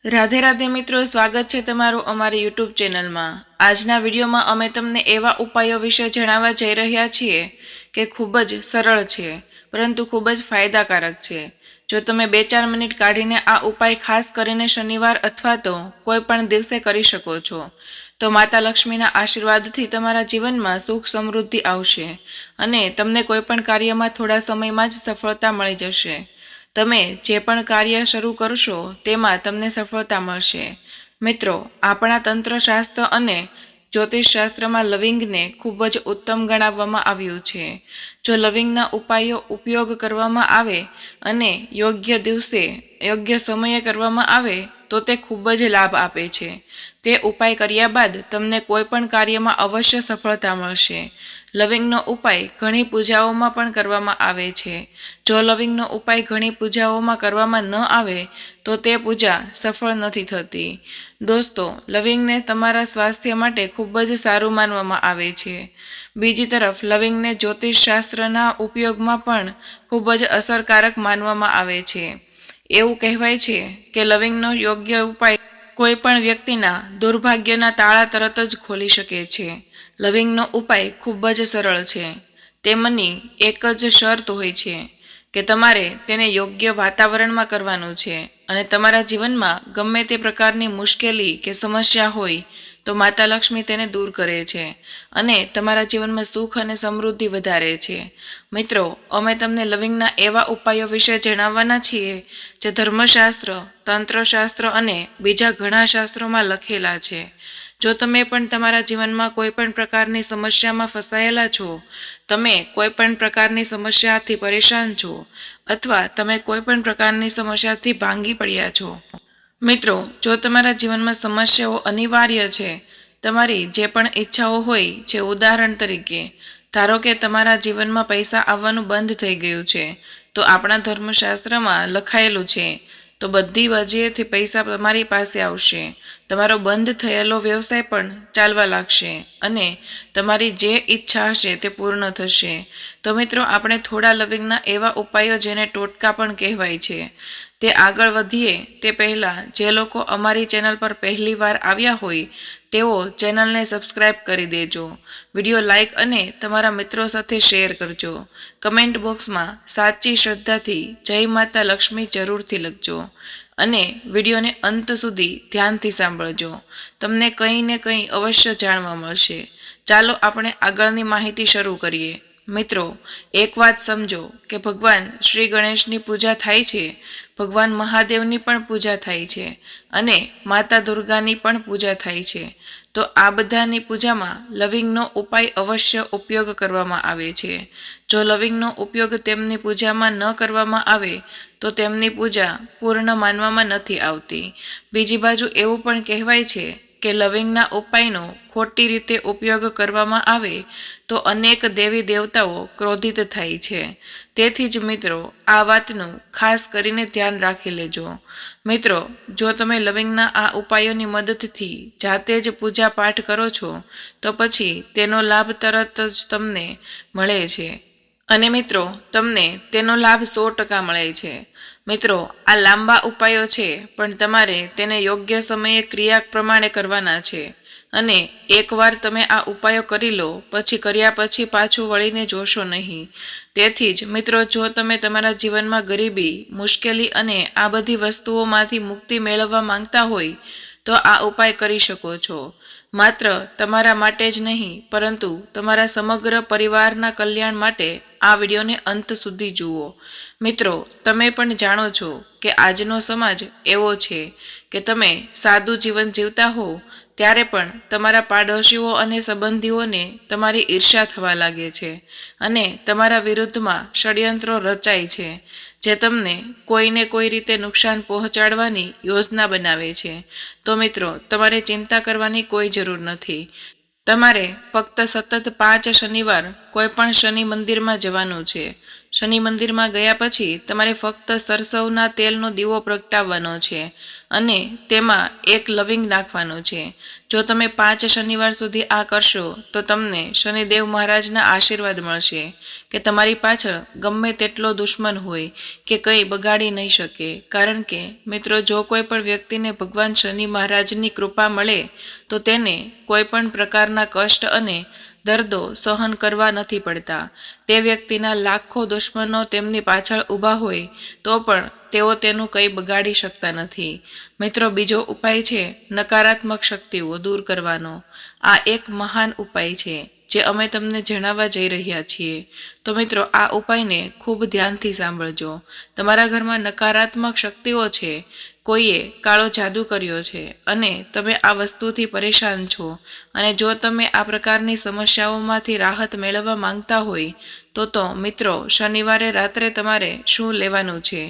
राधे राधे मित्रों, स्वागत है तमारू अमारी यूट्यूब चेनल में। आजना विडियो में अमे तमने एवा उपायों विषे जणावा जई रह्या छीए के खूब ज सरल छे परंतु खूब ज फायदाकारक छे। जो तमे 2-4 मिनिट काढीने आ उपाय खास करीने शनिवार अथवा तो कोई पण दिवसे करी शको छो तो माता लक्ष्मीना आशीर्वादथी तमारा जीवन में सुख समृद्धि आवशे अने तमने कोई पण कार्यमां थोड़ा समयमां ज सफलता मळी जशे। तमे जे पण कार्य शरू करशो तेमां तमने सफलता मळशे। मित्रों, आपणा तंत्रशास्त्र अने ज्योतिषशास्त्र में लविंग ने खूब ज उत्तम गणाववामां आव्युं छे। जो लविंगना उपायों उपयोग करवामां आवे अने योग्य दिवसे योग्य समये करवामां आवे तो ते खूब ज लाभ आपे छे। ते उपाय कर्या बाद तमने कोई पण कार्यमां अवश्य सफलता मळशे। लविंगनो उपाय घणी पूजाओमां पण करवामां आवे छे। जो लविंगनो उपाय घणी पूजाओमां करवामां न आवे तो ते पूजा सफल नथी थती। दोस्तों, लविंग ने तमारा स्वास्थ्य माटे खूब ज सारू मानवामां आवे छे। बीजी तरफ लविंग ने ज्योतिषशास्त्रना उपयोगमां पण खूब ज असरकारक मानवामां आवे छे। एवुं कहेवाय छे के लविंगनो योग्य उपाय कोई पण व्यक्तिना दुर्भाग्यना ताळा तरत ज खोली शके छे। लविंगनो उपाय खूब ज सरळ छे। तेमनी एक ज शर्त होय छे के तमारे तेने योग्य वातावरणमां करवानुं छे अने तमारा जीवनमां गमे ते प्रकारनी मुश्केली के समस्या होय तो माता लक्ष्मी तेने दूर करे छे अने तमारा जीवनमां सुख अने समृद्धि वधारे छे। मित्रों, अमे तमने लविंगना एवा उपायों विषे जणाववाना छीए जे धर्मशास्त्र, तंत्रशास्त्र अने बीजा घणा शास्त्रोमां लखेला छे। जो तमे पण तमारा जीवनमां कोईपण प्रकारनी समस्यामां फसायेला छो, तमे कोईपण प्रकारनी समस्याथी परेशान छो अथवा तमे कोईपण प्रकारनी समस्याथी भांगी पड्या छो। मित्रों, जो तमारा जीवनमां समस्याओ अनिवार्य छे, तमारी जे पण इच्छाओ होय छे, उदाहरण तरीके धारो के तमारा जीवनमां पैसा आववानुं बंध थई गयुं छे तो आपणा धर्मशास्त्रमां लखायेलुं छे तो बधी बाजुएथी पैसा तमारी पासे आवशे। तमारो बंध थयेलो व्यवसाय पण चालवा लागशे अने तमारी जे इच्छा हशे ते पूर्ण थशे। तो मित्रों, आपणे थोड़ा लविंगना एवा उपायो जेने टोटका पण कहेवाय छे ते आगळ वधीए ते पहेला जे लोको अमारी चेनल पर पहली वार आव्या होय तेओ चेनलने सब्सक्राइब करी देजो। विडियो लाइक अने तमारा मित्रों साथे शेर करजो। कमेंट बॉक्स में साची श्रद्धाथी जय माता लक्ष्मी जरूरथी लखजो अने विडियो ने अंत सुधी ध्यानथी सांभळजो। तमने कहीं ने कहीं अवश्य जाणवा मळशे। चालो आपणे आगळनी माहिती शरू करीए। मित्रों, एक बात समझो कि भगवान श्री गणेशनी पूजा थाय छे, भगवान महादेवनी पण पूजा थाय छे अने माता दुर्गानी पण पूजा थाय छे। तो आ बधानी पूजामां लविंगनो उपाय अवश्य उपयोग करवामां आवे छे। जो लविंगनो उपयोग तेमनी पूजामां न करवामां आवे तो तेमनी पूजा पूर्ण मानवामां नथी आवती। बीजी बाजु एवुं पण कहेवाय छे के लविंगना उपायनो खोटी रीते उपयोग करवामां आवे तो अनेक देवी देवताओ क्रोधित थाय छे। तेथी ज मित्रों, आ वातनुं खास करीने ध्यान राखी लेजो। मित्रों, जो तमे लविंगना आ उपायोनी मददथी जाते ज पूजा पाठ करो छो तो पछी तेनो लाभ तरत ज तमने मळे छे अने मित्रों, तमने तेनो लाभ 100% मळे छे। मित्रों, आ लांबा उपायो छे पण तमारे तेने योग्य समये क्रिया प्रमाणे करवाना छे अने एक वार तमे आ उपायो करी लो पछी कर्या पछी पाछुं वळीने जोशो नहीं। तेथी ज मित्रों, जो तमे तमारा जीवनमां गरीबी, मुश्केली अने आ बधी वस्तुओमांथी मुक्ति मेळववा मांगता होय तो आ उपाय करी शको छो। मात्र तमारा माटे ज नहीं परंतु तमारा समग्र परिवारना कल्याण माटे आ विडियोने अंत सुधी जुओ। मित्रों, तमे पण जाणो छो के आजनो समाज एवो छे के तमे सादुं जीवन जीवता हो त्यारे पण तमारा पाडोशीओ अने संबंधीओने तमारी ईर्ष्या थवा लागे छे अने तमारा विरुद्धमां षड्यंत्रो रचाय छे जे तमने कोई ने कोई रीते नुकसान पहोंचाडवानी योजना बनावे छे। तो मित्रों, तमारे चिंता करवानी कोई जरूर नथी। तमारे फक्त सतत 5 शनिवार कोईपण शनि मंदिर में जवानुं छे। શનિ મંદિરમાં ગયા પછી તમારે ફક્ત સરસવના તેલનો દીવો પ્રગટાવવાનો છે અને તેમાં એક લવિંગ નાખવાનું છે. જો તમે 5 શનિવાર સુધી આ કરશો તો તમને શનિદેવ મહારાજના આશીર્વાદ મળશે કે તમારી પાછળ ગમે તેટલો દુશ્મન હોય કે કંઈ બગાડી નહીં શકે. કારણ કે મિત્રો, જો કોઈ પણ વ્યક્તિને ભગવાન શનિ મહારાજની કૃપા મળે તો તેને કોઈ પણ પ્રકારના કષ્ટ અને દર્દો સહન કરવા નથી પડતા. તે વ્યક્તિના લાખો દુશ્મનો તેમની પાછળ ઊભા હોય તો પણ તેઓ તેનું કંઈ બગાડી શકતા નથી. મિત્રો, બીજો ઉપાય છે નકારાત્મક શક્તિઓ દૂર કરવાનો. આ એક મહાન ઉપાય છે જે અમે તમને જણાવવા જઈ રહ્યા છીએ. તો મિત્રો, આ ઉપાયને ખૂબ ધ્યાનથી સાંભળજો. તમારા ઘરમાં નકારાત્મક શક્તિઓ છે, કોઈએ કાળો જાદુ કર્યો છે અને તમે આ વસ્તુથી પરેશાન છો, અને જો તમે આ પ્રકારની સમસ્યાઓમાંથી રાહત મેળવવા માંગતા હોય તો મિત્રો, શનિવારે રાત્રે તમારે શું લેવાનું છે?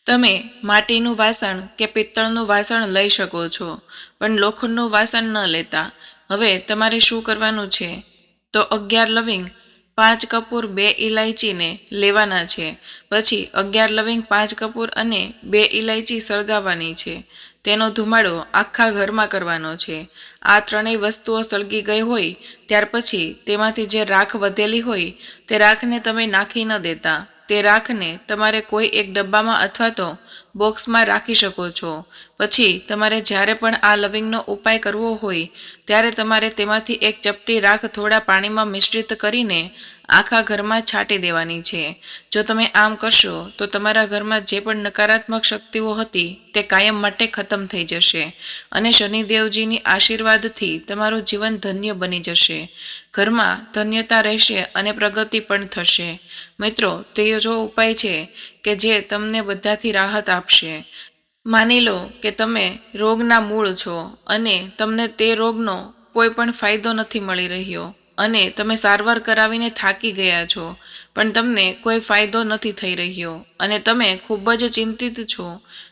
તમે માટીનું વાસણ કે પિત્તળનું વાસણ લઈ શકો છો, પણ લોખંડનું વાસણ ન લેતા. હવે તમારે શું કરવાનું છે? તો 11 લવિંગ, 5 કપૂર, 2 ઇલાયચીને લેવાના છે. પછી 11 લવિંગ, 5 કપૂર અને 2 ઇલાયચી સળગાવવાની છે. તેનો ધુમાડો આખા ઘરમાં કરવાનો છે. આ ત્રણેય વસ્તુઓ સળગી ગઈ હોય ત્યાર પછી તેમાંથી જે રાખ વધેલી હોય તે રાખને તમે નાખી ન દેતા. તે રાખને તમારે કોઈ એક ડબ્બામાં અથવા તો બોક્સમાં રાખી શકો છો. પછી તમારે જ્યારે પણ આ લવિંગનો ઉપાય કરવો હોય ત્યારે તમારે તેમાંથી એક ચપટી રાખ થોડા પાણીમાં મિશ્રિત કરીને આખા ઘરમાં છાંટી દેવાની છે. જો તમે આમ કરશો તો તમારા ઘરમાં જે પણ નકારાત્મક શક્તિઓ હતી તે કાયમ માટે ખતમ થઈ જશે અને શનિદેવજીની આશીર્વાદથી તમારું જીવન ધન્ય બની જશે. ઘરમાં ધન્યતા રહેશે અને પ્રગતિ પણ થશે. મિત્રો, ત્રીજો ઉપાય છે કે જે તમને બધાથી રાહત આપશે. માની લો કે તમે રોગના મૂળ છો અને તમને તે રોગનો કોઈ પણ ફાયદો નથી મળી રહ્યો અને તમે સારવાર કરાવીને થાકી ગયા છો, પણ તમને કોઈ ફાયદો નથી થઈ રહ્યો અને તમે ખૂબ જ ચિંતિત છો.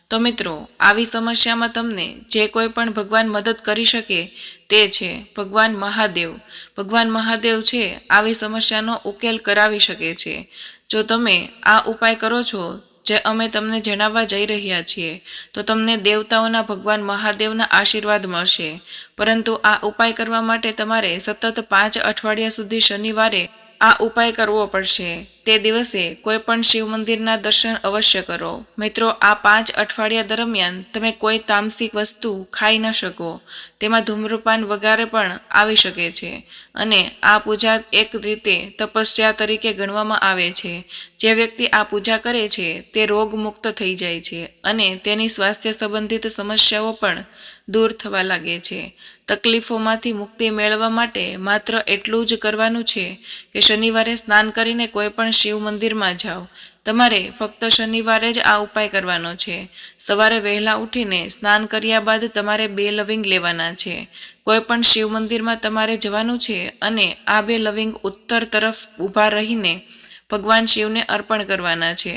તો મિત્રો, આવી સમસ્યામાં તમને જે કોઈ પણ ભગવાન મદદ કરી શકે તે છે ભગવાન મહાદેવ. ભગવાન મહાદેવ છે આવી સમસ્યાનો ઉકેલ કરાવી શકે છે. જો તમે આ ઉપાય કરો છો જે અમે તમને જણાવવા જઈ રહ્યા છીએ તો તમને દેવતાઓના ભગવાન મહાદેવના આશીર્વાદ મળશે. પરંતુ આ ઉપાય કરવા માટે તમારે સતત 5 અઠવાડિયા સુધી શનિવારે આ ઉપાય કરવો પડશે. તે દિવસે કોઈ પણ શિવ મંદિરના દર્શન અવશ્ય કરો. મિત્રો, આ 5 અઠવાડિયા દરમિયાન તમે કોઈ તામસિક વસ્તુ ખાઈ ન શકો. તેમાં ધૂમ્રપાન વગેરે પણ આવી શકે છે અને આ પૂજા એક રીતે તપસ્યા તરીકે ગણવામાં આવે છે. જે વ્યક્તિ આ પૂજા કરે છે તે રોગ મુક્ત થઈ જાય છે અને તેની સ્વાસ્થ્ય સંબંધિત સમસ્યાઓ પણ દૂર થવા લાગે છે. તકલીફોમાંથી મુક્તિ મેળવવા માટે માત્ર એટલું જ કરવાનું છે કે શનિવારે સ્નાન કરીને કોઈ પણ શિવ મંદિરમાં જાઓ. તમારે ફક્ત શનિવારે જ આ ઉપાય કરવાનો છે. સવારે વહેલા ઉઠીને સ્નાન કર્યા બાદ તમારે 2 લવિંગ લેવાના છે. કોઈ પણ શિવ મંદિરમાં તમારે જવાનું છે અને આ 2 લવિંગ ઉત્તર તરફ ઊભા રહીને ભગવાન શિવને અર્પણ કરવાના છે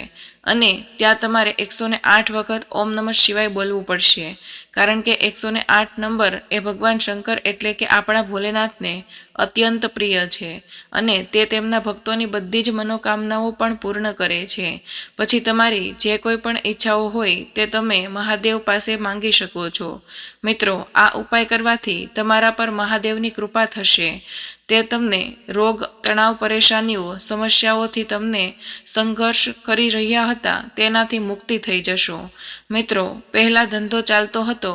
અને ત્યાં તમારે 108 વખત ઓમ નમઃ શિવાય બોલવું પડશે. કારણ કે 108 નંબર એ ભગવાન શંકર એટલે કે આપણા ભોલેનાથને અત્યંત પ્રિય છે અને તે તેમના ભક્તોની બધી જ મનોકામનાઓ પણ પૂર્ણ કરે છે. પછી તમારી જે કોઈ પણ ઈચ્છાઓ હોય તે તમે મહાદેવ પાસે માંગી શકો છો. મિત્રો, આ ઉપાય કરવાથી તમારા પર મહાદેવની કૃપા થશે. તે તમને રોગ, તણાવ, પરેશાનીઓ, સમસ્યાઓથી તમને સંઘર્ષ કરી રહ્યા હતા તેનાથી મુક્તિ થઈ જશો. મિત્રો, પહેલાં ધંધો ચાલતો હતો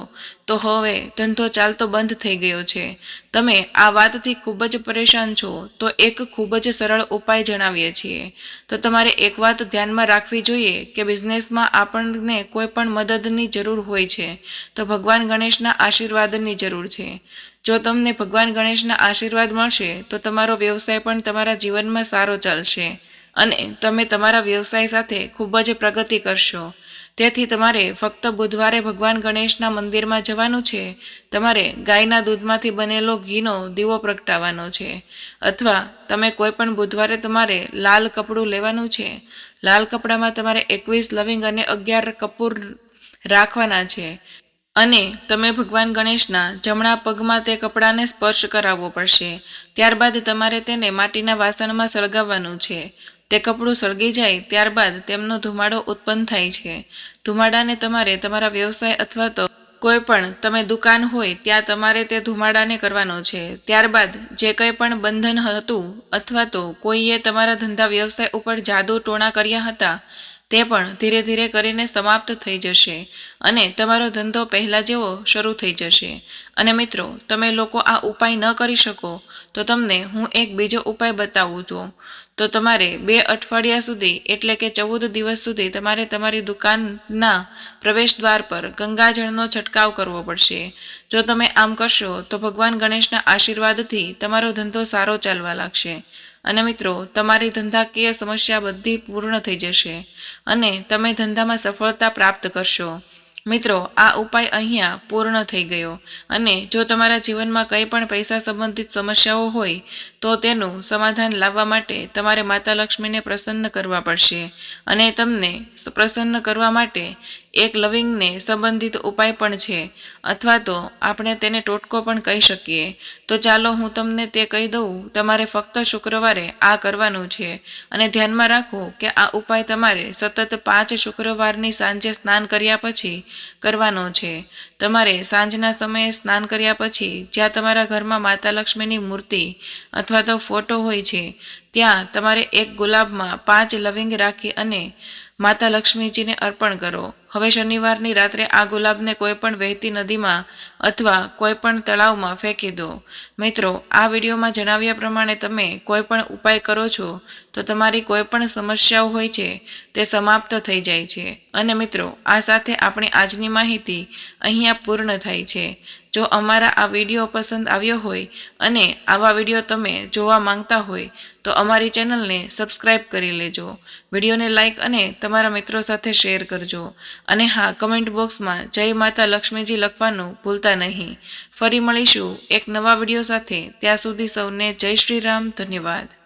તો હવે ધંધો ચાલતો બંધ થઈ ગયો છે. તમે આ વાતથી ખૂબ જ પરેશાન છો તો એક ખૂબ જ સરળ ઉપાય જણાવીએ છીએ. તો તમારે એક વાત ધ્યાનમાં રાખવી જોઈએ કે બિઝનેસમાં આપણને કોઈ પણ મદદની જરૂર હોય છે તો ભગવાન ગણેશના આશીર્વાદની જરૂર છે. જો તમને ભગવાન ગણેશના આશીર્વાદ મળશે તો તમારો વ્યવસાય પણ તમારા જીવનમાં સારો ચાલશે અને તમે તમારા વ્યવસાય સાથે ખૂબ જ પ્રગતિ કરશો. તેથી તમારે ફક્ત બુધવારે ભગવાન ગણેશના મંદિરમાં જવાનું છે. તમારે ગાયના દૂધમાંથી બનેલો ઘીનો દીવો પ્રગટાવવાનો છે અથવા તમે કોઈ પણ બુધવારે તમારે લાલ કપડું લેવાનું છે. લાલ કપડામાં તમારે 21 લવિંગ અને 11 કપૂર રાખવાના છે અને તમે ભગવાન ગણેશના જમણા પગમાં તે કપડાને સ્પર્શ કરાવવો પડશે. ત્યારબાદ તમારે તેને માટીના વાસણમાં સળગાવવાનું છે. તે કપડું સળગી જાય ત્યારબાદ તેમનો ધુમાડો ઉત્પન્ન થાય છે. ધુમાડાને તમારે તમારા વ્યવસાય અથવા તો કોઈ પણ તમે દુકાન હોય ત્યાં તમારે તે ધુમાડાને કરવાનો છે. ત્યારબાદ જે કંઈ પણ બંધન હતું અથવા તો કોઈએ તમારા ધંધા વ્યવસાય ઉપર જાદુ ટોણા કર્યા હતા તે પણ ધીરે ધીરે કરીને સમાપ્ત થઈ જશે અને તમારો ધંધો પહેલાં જેવો શરૂ થઈ જશે. અને મિત્રો, તમે લોકો આ ઉપાય ન કરી શકો તો તમને હું એક બીજો ઉપાય બતાવું છું. તો તમારે 2 અઠવાડિયા સુધી એટલે કે 14 દિવસ સુધી તમારે તમારી દુકાનના પ્રવેશ દ્વાર પર ગંગાજળનો છંટકાવ કરવો પડશે. જો તમે આમ કરશો તો ભગવાન ગણેશના આશીર્વાદથી તમારો ધંધો સારો ચાલવા લાગશે. અને મિત્રો, તમારી ધંધાકીય સમસ્યા બધી પૂર્ણ થઈ જશે અને તમે ધંધામાં સફળતા પ્રાપ્ત કરશો. મિત્રો, આ ઉપાય અહીંયા પૂર્ણ થઈ ગયો. અને જો તમારા જીવનમાં કંઈ પણ પૈસા સંબંધિત સમસ્યાઓ હોય તો તેનું સમાધાન લાવવા માટે તમારે માતા લક્ષ્મીને પ્રસન્ન કરવા પડશે. અને તમને પ્રસન્ન કરવા માટે એક લવિંગને સંબંધિત ઉપાય પણ છે, અથવા તો આપણે તેને ટોટકો પણ કહી શકીએ. તો ચાલો હું તમને તે કહી દઉં. તમારે ફક્ત શુક્રવારે આ કરવાનું છે. અને ધ્યાનમાં રાખો કે આ ઉપાય તમારે સતત 5 શુક્રવારની સાંજે સ્નાન કર્યા પછી કરવાનો છે. તમારે સાંજના સમયે સ્નાન કર્યા પછી જ્યાં તમારા ઘરમાં માતા લક્ષ્મીની મૂર્તિ અથવા તો ફોટો હોય છે ત્યાં તમારે એક ગુલાબમાં 5 લવિંગ રાખી અને માતા લક્ષ્મીજીને અર્પણ કરો. હવે શનિવારની રાત્રે આ ગુલાબને કોઈ પણ વહેતી નદીમાં અથવા કોઈ પણ તળાવમાં ફેંકી દો. મિત્રો, આ વિડીયોમાં જણાવ્યા પ્રમાણે તમે કોઈ પણ ઉપાય કરો છો તો તમારી કોઈ પણ સમસ્યાઓ હોય છે તે સમાપ્ત થઈ જાય છે. અને મિત્રો, આ સાથે આપણી આજની માહિતી અહીંયા પૂર્ણ થાય છે. જો અમારા આ વિડીયો પસંદ આવ્યો હોય અને આવા વિડીયો તમે જોવા માંગતા હોય તો અમારી ચેનલને સબસ્ક્રાઈબ કરી લેજો. વિડીયોને લાઈક અને તમારા મિત્રો સાથે શેર કરજો. અને હા, કમેન્ટ બોક્સમાં જય માતા લક્ષ્મીજી લખવાનું ભૂલતા નહીં. ફરી મળીશું એક નવા વિડીયો સાથે. ત્યાં સુધી સૌને જય શ્રી રામ. ધન્યવાદ.